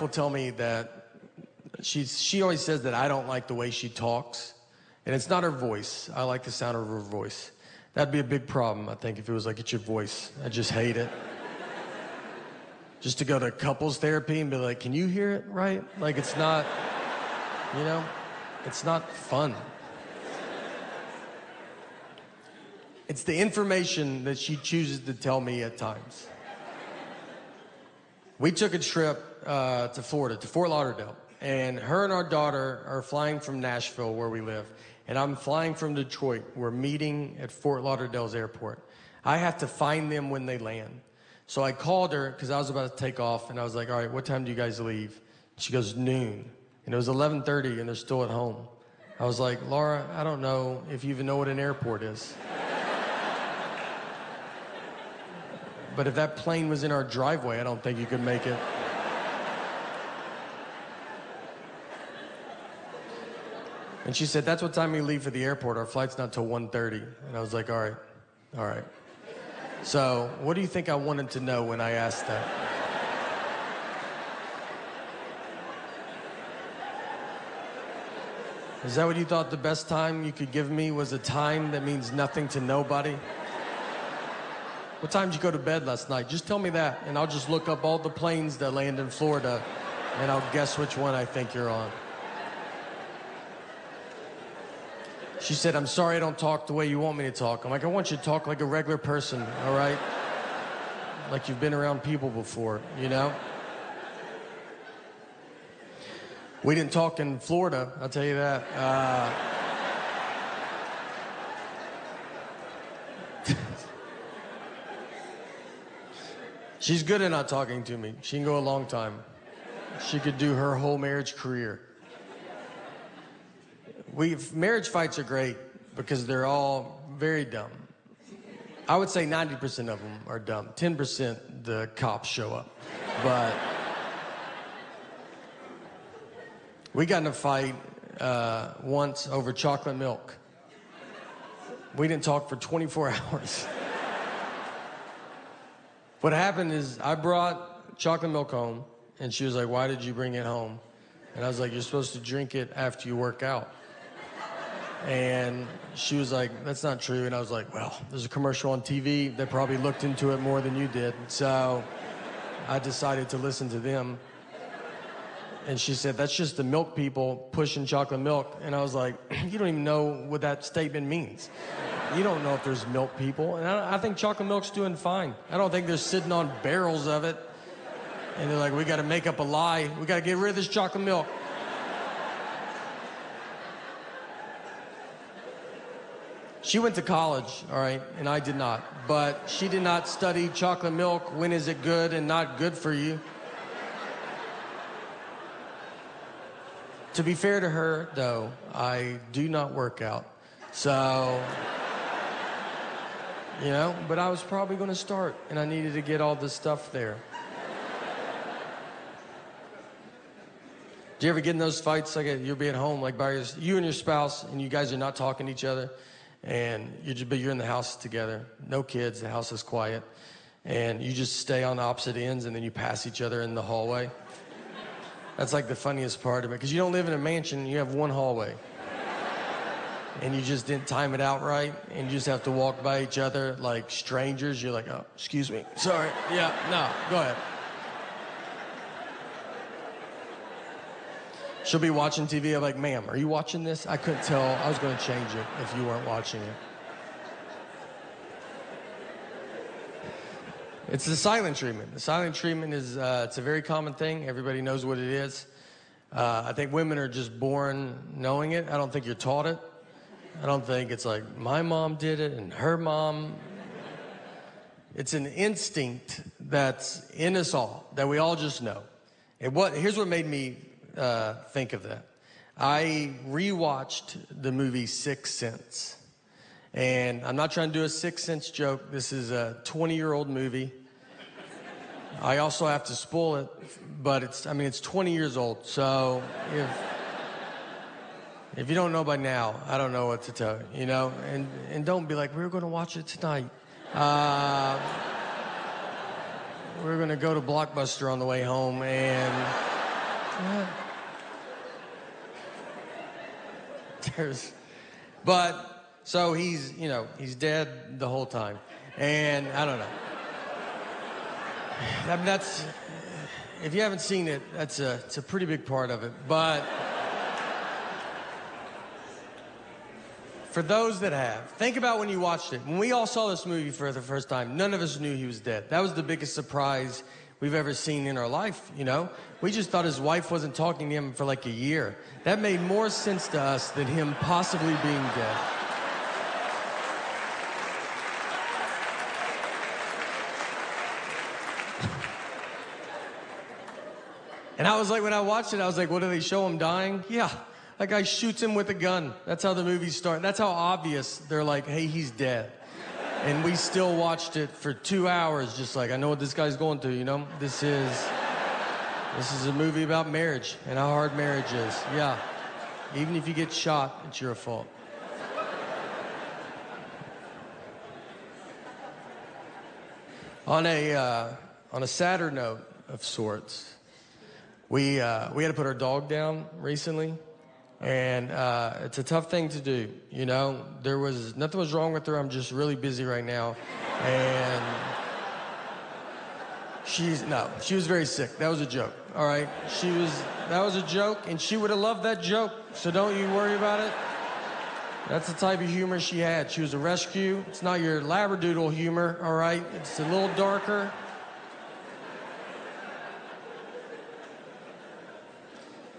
will tell me that she always says that I don't like the way she talks. And it's not her voice. I like the sound of her voice. That'd be a big problem, I think, if it was like, it's your voice. I just hate it. Just to go to couples therapy and be like, can you hear it right? Like, it's not, you know, it's not fun. It's the information that she chooses to tell me at times. We took a trip to Florida, to Fort Lauderdale. And her and our daughter are flying from Nashville, where we live. And I'm flying from Detroit. We're meeting at Fort Lauderdale's airport. I have to find them when they land. So I called her because I was about to take off. And I was like, all right, what time do you guys leave? She goes, noon. And it was 11:30 and they're still at home. I was like, Laura, I don't know if you even know what an airport is. But if that plane was in our driveway, I don't think you could make it. And she said, that's what time we leave for the airport. Our flight's not till 1:30. And I was like, all right. So what do you think I wanted to know when I asked that? Is that what you thought the best time you could give me was a time that means nothing to nobody? What time did you go to bed last night? Just tell me that, and I'll just look up all the planes that land in Florida, and I'll guess which one I think you're on. She said, I'm sorry I don't talk the way you want me to talk. I'm like, I want you to talk like a regular person, all right? Like you've been around people before, you know? We didn't talk in Florida, I'll tell you that. She's good at not talking to me. She can go a long time. She could do her whole marriage career. Marriage fights are great because they're all very dumb. I would say 90% of them are dumb. 10% the cops show up. But we got in a fight once over chocolate milk. We didn't talk for 24 hours. What happened is I brought chocolate milk home, and she was like, why did you bring it home? And I was like, you're supposed to drink it after you work out. And she was like, that's not true. And I was like, well, there's a commercial on TV that probably looked into it more than you did. So I decided to listen to them. And she said, that's just the milk people pushing chocolate milk. And I was like, you don't even know what that statement means. You don't know if there's milk people. And I think chocolate milk's doing fine. I don't think they're sitting on barrels of it. And they're like, we got to make up a lie. We got to get rid of this chocolate milk. She went to college, all right, and I did not. But she did not study chocolate milk. When is it good and not good for you? To be fair to her, though, I do not work out. So, you know, but I was probably going to start, and I needed to get all this stuff there. Do you ever get in those fights, like you'll be at home, like by you and your spouse, and you guys are not talking to each other, and you're in the house together, no kids, the house is quiet, and you just stay on opposite ends, and then you pass each other in the hallway? That's like the funniest part of it, because you don't live in a mansion, you have one hallway. And you just didn't time it out right, and you just have to walk by each other like strangers. You're like, oh, excuse me, sorry, yeah, no, go ahead. She'll be watching TV, I'm like, ma'am, are you watching this? I couldn't tell, I was gonna change it if you weren't watching it. It's the silent treatment. The silent treatment is, it's a very common thing. Everybody knows what it is. I think women are just born knowing it. I don't think you're taught it. I don't think it's like, my mom did it and her mom. It's an instinct that's in us all, that we all just know. And here's what made me think of that. I rewatched the movie Sixth Sense. And I'm not trying to do a Sixth Sense joke. This is a 20-year-old movie. I also have to spoil it, but it's 20 years old. So if you don't know by now, I don't know what to tell you, you know? And don't be like, we're going to watch it tonight. We're going to go to Blockbuster on the way home, and But, so he's dead the whole time. And I don't know. I mean, if you haven't seen it, it's a pretty big part of it. But for those that have, think about when you watched it. When we all saw this movie for the first time, none of us knew he was dead. That was the biggest surprise we've ever seen in our life, We just thought his wife wasn't talking to him for like a year. That made more sense to us than him possibly being dead. And I was like, when I watched it, I was like, what do they show him dying? Yeah, that guy shoots him with a gun. That's how the movies start. That's how obvious they're like, hey, he's dead. And we still watched it for 2 hours, just like, I know what this guy's going through, This is a movie about marriage and how hard marriage is. Yeah, even if you get shot, it's your fault. On a sadder note of sorts, we had to put our dog down recently, and it's a tough thing to do. Nothing was wrong with her. I'm just really busy right now, and she was very sick. That was a joke. All right, that was a joke, and she would have loved that joke. So don't you worry about it. That's the type of humor she had. She was a rescue. It's not your labradoodle humor. All right, it's a little darker.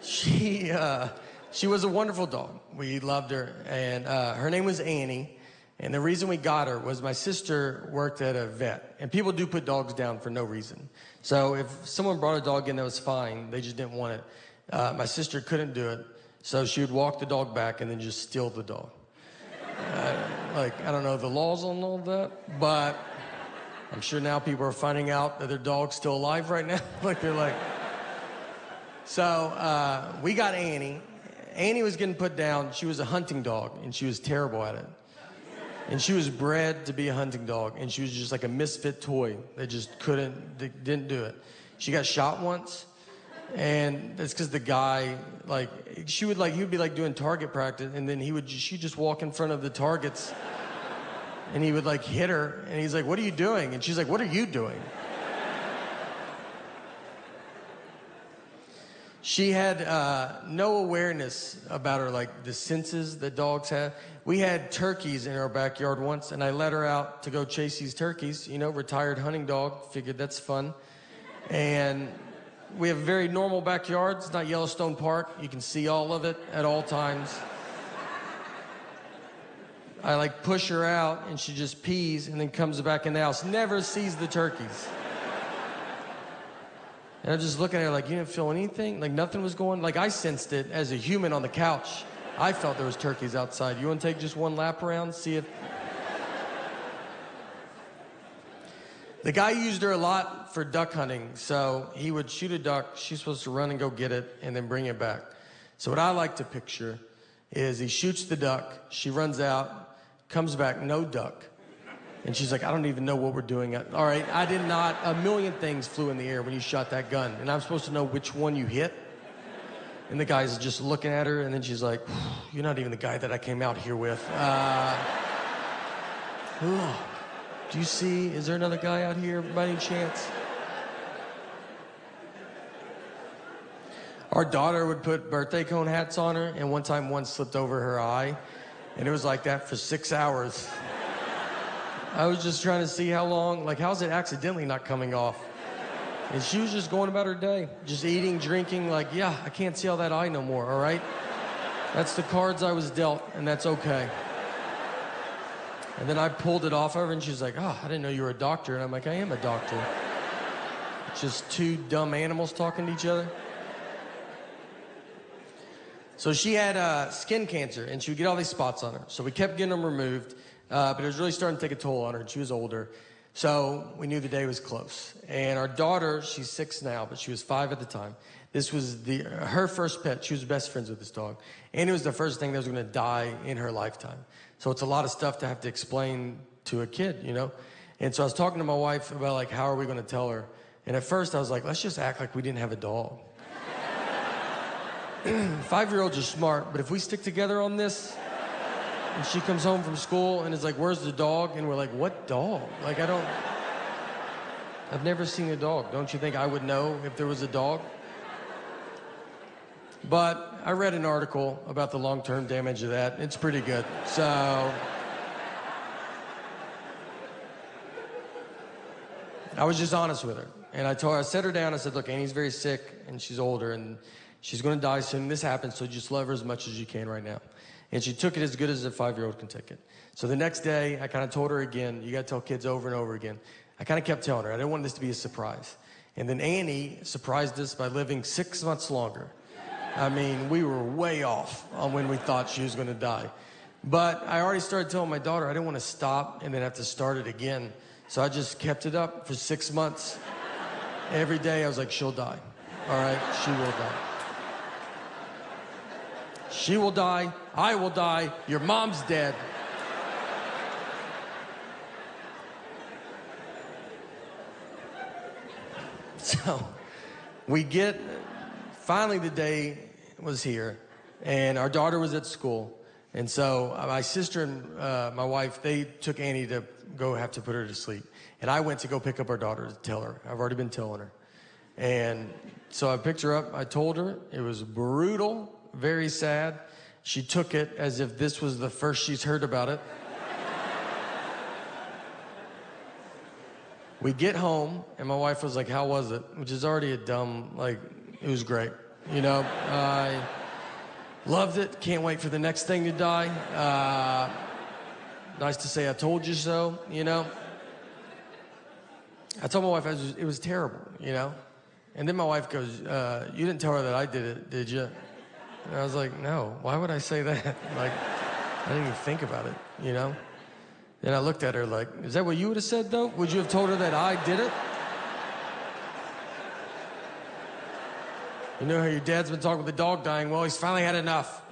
She was a wonderful dog. We loved her, and her name was Annie. And the reason we got her was my sister worked at a vet, and people do put dogs down for no reason. So if someone brought a dog in that was fine, they just didn't want it. My sister couldn't do it, so she would walk the dog back and then just steal the dog. I don't know the laws on all that, but I'm sure now people are finding out that their dog's still alive right now. So we got Annie. Annie was getting put down. She was a hunting dog, and she was terrible at it. And she was bred to be a hunting dog, and she was just like a misfit toy. They just didn't do it. She got shot once, and that's because the guy, he would be like doing target practice, and then she'd just walk in front of the targets, and he would hit her, and he's like, what are you doing? And she's like, what are you doing? She had no awareness about her, the senses that dogs have. We had turkeys in our backyard once, and I let her out to go chase these turkeys. Retired hunting dog. Figured that's fun. And we have a very normal backyard. It's not Yellowstone Park. You can see all of it at all times. I push her out, and she just pees and then comes back in the house. Never sees the turkeys. And I'm just looking at her you didn't feel anything? Nothing was going? I sensed it as a human on the couch. I felt there was turkeys outside. You want to take just one lap around, see if... The guy used her a lot for duck hunting, so he would shoot a duck. She's supposed to run and go get it and then bring it back. So what I like to picture is he shoots the duck, she runs out, comes back, no duck. And she's like, I don't even know what we're doing. All right, I did not. A million things flew in the air when you shot that gun. And I'm supposed to know which one you hit. And the guy's just looking at her, and then she's like, you're not even the guy that I came out here with. Do you see, is there another guy out here by any chance? Our daughter would put birthday cone hats on her, and one slipped over her eye. And it was like that for 6 hours. I was just trying to see how long, how's it accidentally not coming off? And she was just going about her day, just eating, drinking, I can't see all that eye no more, all right? That's the cards I was dealt, and that's okay. And then I pulled it off of her, and she's like, I didn't know you were a doctor. And I'm like, I am a doctor. Just two dumb animals talking to each other. So she had skin cancer, and she would get all these spots on her. So we kept getting them removed. But it was really starting to take a toll on her, and she was older. So we knew the day was close. And our daughter, she's 6 now, but she was 5 at the time. This was her first pet. She was best friends with this dog. And it was the first thing that was going to die in her lifetime. So it's a lot of stuff to have to explain to a kid, And so I was talking to my wife about, how are we going to tell her? And at first I was like, let's just act like we didn't have a dog. 5-year-olds are smart, but if we stick together on this, and she comes home from school and is like, where's the dog? And we're like, what dog? Like, I've never seen a dog. Don't you think I would know if there was a dog? But I read an article about the long-term damage of that. It's pretty good. So I was just honest with her. And I set her down. I said, look, Annie's very sick and she's older and she's going to die soon. This happens, so just love her as much as you can right now. And she took it as good as a 5-year-old can take it. So the next day, I kind of told her again, you got to tell kids over and over again. I kind of kept telling her. I didn't want this to be a surprise. And then Annie surprised us by living 6 months longer. I mean, we were way off on when we thought she was going to die. But I already started telling my daughter I didn't want to stop and then have to start it again. So I just kept it up for 6 months. Every day I was like, she'll die. All right, she will die. She will die, I will die, your mom's dead. So finally the day was here, and our daughter was at school. And so my sister and my wife, they took Annie to go have to put her to sleep. And I went to go pick up our daughter to tell her. I've already been telling her. And so I picked her up, I told her, it was brutal. Very sad. She took it as if this was the first she's heard about it. We get home, and my wife was like, how was it? Which is already a dumb, like, it was great. You know, I loved it. Can't wait for the next thing to die. Nice to say I told you so, you know. I told my wife it was terrible, you know. And then my wife goes, you didn't tell her that I did it, did you? And I was like, no, why would I say that? Like, I didn't even think about it, you know? Then I looked at her like, is that what you would have said, though? Would you have told her that I did it? You know how your dad's been talking with the dog dying? Well, he's finally had enough.